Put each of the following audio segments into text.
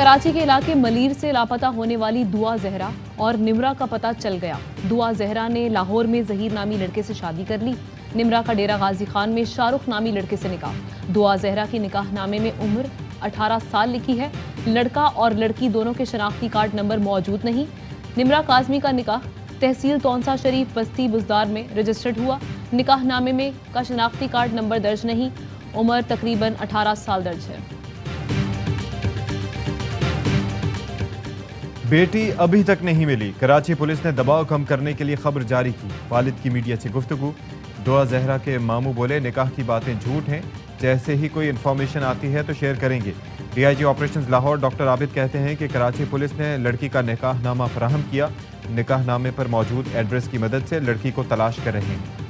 कराची के इलाके मलीर से लापता होने वाली दुआ जहरा और निमरा का पता चल गया। दुआ जहरा ने लाहौर में जहीर नामी लड़के से शादी कर ली। निमरा का डेरा गाजी खान में शाहरुख नामी लड़के से निकाह। दुआ जहरा की निकाहनामे में उम्र 18 साल लिखी है। लड़का और लड़की दोनों के शनाख्ती कार्ड नंबर मौजूद नहीं। निमरा काजमी का निकाह तहसील तौंसा शरीफ बस्ती बुजदार में रजिस्टर्ड हुआ। निकाहनामे में का शनाख्ती कार्ड नंबर दर्ज नहीं। उम्र तकरीबन 18 साल दर्ज है। बेटी अभी तक नहीं मिली। कराची पुलिस ने दबाव कम करने के लिए खबर जारी की। वालिद की मीडिया से गुफ्तगू। दुआ जहरा के मामू बोले निकाह की बातें झूठ हैं, जैसे ही कोई इन्फॉर्मेशन आती है तो शेयर करेंगे। DIG operations Lahore doctor Abid कहते हैं कि कराची पुलिस ने लड़की का निकाहनामा फराहम किया। निकाहनामे पर मौजूद एड्रेस की मदद से लड़की को तलाश कर रहे हैं।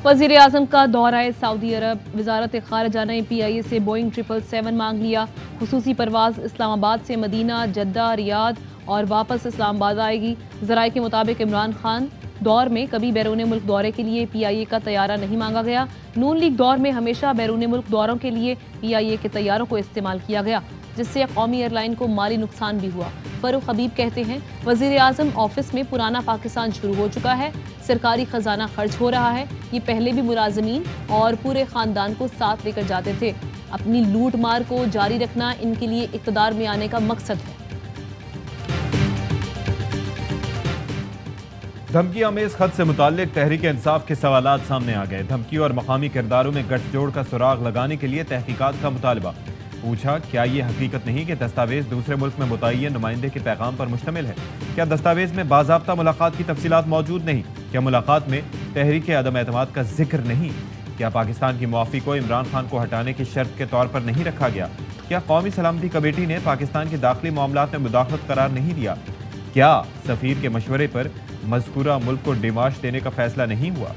वज़ीर आज़म का दौरा सऊदी अरब। वज़ारत ख़ारिजा ने PIA से बोइंग 777 मांग लिया। खुसूसी परवाज इस्लामाबाद से मदीना, जद्दा, रियाद और वापस इस्लामाबाद आएगी। ज़राए के मुताबिक इमरान खान दौर में कभी बैरून मुल्क दौरे के लिए PIA का तैयारा नहीं मांगा गया। नून लीग दौर में हमेशा बैरून मुल्क दौरों के लिए PIA के तैयारों को इस्तेमाल किया गया, जिससे कौमी एयरलाइन को माली नुकसान भी हुआ। फरूख हबीब कहते हैं वज़ीर आज़म ऑफिस में पुराना पाकिस्तान शुरू हो चुका है। सरकारी खजाना खर्च हो रहा है। ये पहले भी मुलाजमीन और पूरे खानदान को साथ लेकर जाते थे। अपनी लूट मार को जारी रखना इनके लिए इक़्तिदार में आने का मकसद है। धमकी आमेज खत से मुताल्लिक तहरीक इंसाफ के सवालात सामने आ गए। धमकी और मकामी किरदारों में गठजोड़ का सुराग लगाने के लिए तहकीकात का मुतालबा। पूछा, क्या ये हकीकत नहीं कि दस्तावेज दूसरे मुल्क में मुतय्यन नुमाइंदे के पैगाम पर मुश्तमिल है? क्या दस्तावेज में बाज़ाब्ता मुलाकात की तफसीलात मौजूद नहीं? क्या मुलाकात में तहरीक अदम एतमाद का जिक्र नहीं? क्या पाकिस्तान की मुआफ़ी को इमरान खान को हटाने की शर्त के तौर पर नहीं रखा गया? क्या कौमी सलामती कमेटी ने पाकिस्तान के दाखिली मामलात में मुदाखलत करार नहीं दिया? क्या सफ़ीर के मशवरे पर मज़कूरा मुल्क को डिमाश देने का फैसला नहीं हुआ?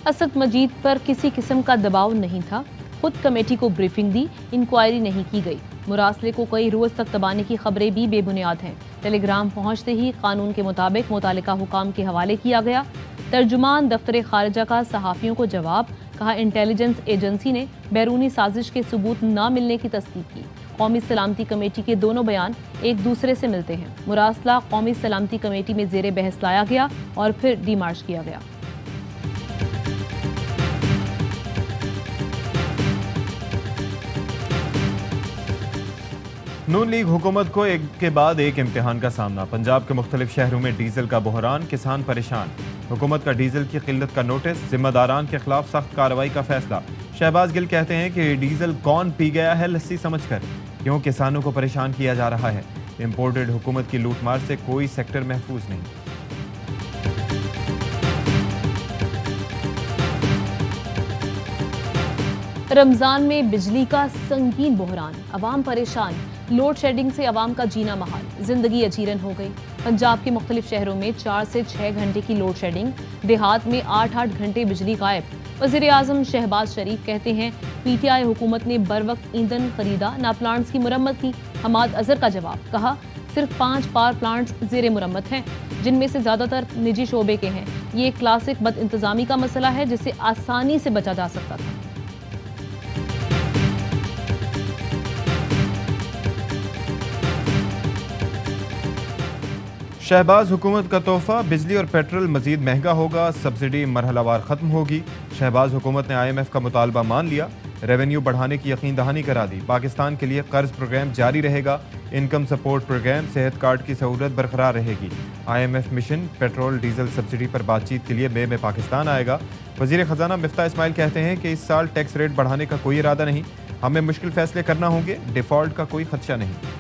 असद मजीद पर किसी किस्म का दबाव नहीं था। खुद कमेटी को ब्रीफिंग दी, इंक्वायरी नहीं की गई। मुरासले को कई रोज तक दबाने की खबरें भी बेबुनियाद हैं। टेलीग्राम पहुंचते ही कानून के मुताबिक मुतालिका हुकाम के हवाले किया गया। तर्जुमान दफ्तर खारिजा का सहाफ़ियों को जवाब। कहा, इंटेलिजेंस एजेंसी ने बैरूनी साजिश के सबूत न मिलने की तस्दीक की। कौमी सलामती कमेटी के दोनों बयान एक दूसरे से मिलते हैं। मुरासला कौमी सलामती कमेटी में ज़ेरे बहस लाया गया और फिर डीमार्च किया गया। नून लीग हुकूमत को एक के बाद एक इम्तिहान का सामना। पंजाब के मुख्तलिफ शहरों में डीजल का बहरान, किसान परेशान। हुकूमत का डीजल की किल्लत का नोटिस, जिम्मेदारान के खिलाफ सख्त कार्रवाई का फैसला। शहबाज गिल कहते हैं कि डीजल कौन पी गया है लस्सी समझकर, क्यों किसानों को परेशान किया जा रहा है। इम्पोर्टेड हुकूमत की लूटमार से कोई सेक्टर महफूज नहीं। रमजान में बिजली का संगीन बहरान, अवाम परेशान। लोड शेडिंग से अवाम का जीना महाल, जिंदगी अजीरन हो गई। पंजाब के मुख्तलिफ शहरों में 4 से 6 घंटे की लोड शेडिंग, देहात में 8-8 घंटे बिजली गायब। वज़ीर आज़म शहबाज शरीफ कहते हैं PTI हुकूमत ने बर वक्त ईंधन खरीदा, ना प्लांट्स की मुरम्मत की। हमाद अजहर का जवाब। कहा, सिर्फ 5 पावर प्लांट्स ज़ेरे मुरम्मत हैं, जिनमें से ज़्यादातर निजी शोबे के हैं। ये एक क्लासिक बद इंतज़ामी का मसला है जिससे आसानी से बचा जा सकता था। शहबाज, हुकूमत का तोहफा, बिजली और पेट्रोल मजीद महंगा होगा, सब्सिडी मरहलावार खत्म होगी। शहबाज, हुकूमत ने IMF का मुतालबा मान लिया, रेवेन्यू बढ़ाने की यकीन दहानी करा दी। पाकिस्तान के लिए कर्ज प्रोग्राम जारी रहेगा। इनकम सपोर्ट प्रोग्राम, सेहत कार्ड की सहूलत बरकरार रहेगी। IMF mission petrol diesel subsidy पर बातचीत के लिए मई में पाकिस्तान आएगा। वजीर खजाना मिफ्ता इस्माइल कहते हैं कि इस साल टैक्स रेट बढ़ाने का कोई इरादा नहीं, हमें मुश्किल फैसले करना होंगे, डिफॉल्ट का कोई खदशा नहीं।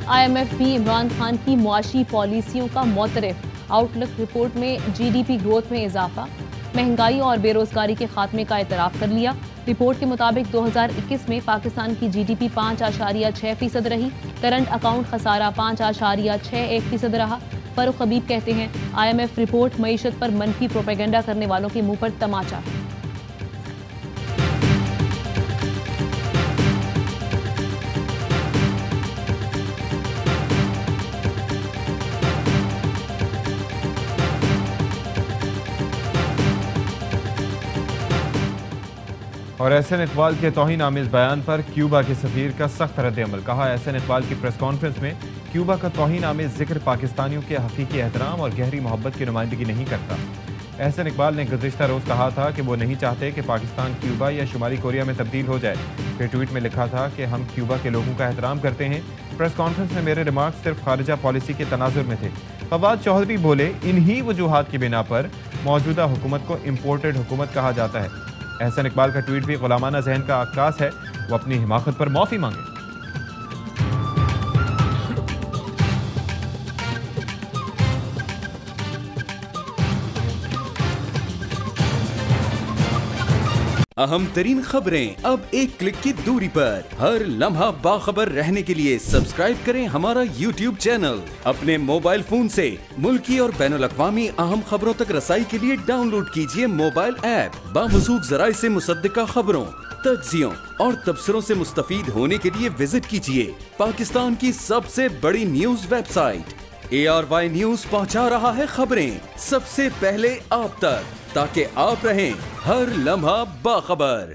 IMF भी इमरान खान की मुआशी पॉलिसियों का मोतरफ। आउटलुक रिपोर्ट में GDP ग्रोथ में इजाफा, महंगाई और बेरोजगारी के खात्मे का एतराफ़ कर लिया। रिपोर्ट के मुताबिक 2021 में पाकिस्तान की GDP 5.6% रही। करंट अकाउंट खसारा 5.61% रहा। फरूख हबीब कहते हैं IMF रिपोर्ट मईशत पर मनफी प्रोपेगेंडा करने वालों के मुंह पर तमाचा है। और एहसन इकबाल के तौहीन आमेज बयान पर क्यूबा के सफीर का सख्त रद्द-ए-अमल। कहा, एहसन इकबाल की प्रेस कॉन्फ्रेंस में क्यूबा का तौहीन आमेज जिक्र पाकिस्तानियों के हकीकी एहतराम और गहरी मोहब्बत की नुमाइंदगी नहीं करता। एहसन इकबाल ने गुज़िश्ता रोज़ कहा था कि वो नहीं चाहते कि पाकिस्तान क्यूबा या शुमाली कोरिया में तब्दील हो जाए। फिर ट्वीट में लिखा था कि हम क्यूबा के लोगों का एहतराम करते हैं। प्रेस कॉन्फ्रेंस में मेरे रिमार्क्स सिर्फ खारिजा पॉलिसी के तनाजुर में थे। फवाद चौधरी बोले, इन्हीं वजूहात की बिना पर मौजूदा हुकूमत को इम्पोर्टेड हुकूमत कहा जाता है। एहसन इकबाल का ट्वीट भी गुलामाना जहन का अक्कास है। वो अपनी हिमाकत पर माफ़ी मांगे। अहम तरीन खबरें अब एक क्लिक की दूरी पर। हर लम्हा बाखबर रहने के लिए सब्सक्राइब करें हमारा YouTube चैनल। अपने मोबाइल फोन से मुल्की और बैनुल-अक़वामी अहम खबरों तक रसाई के लिए डाउनलोड कीजिए मोबाइल ऐप। बामसूख जराए से मुसद्दिका खबरों, तज्जियों और तबसरों से मुस्तफीद होने के लिए विजिट कीजिए पाकिस्तान की सबसे बड़ी न्यूज वेबसाइट। ARY न्यूज पहुंचा रहा है खबरें सबसे पहले आप तक, ताकि आप रहें हर लम्हा बाखबर।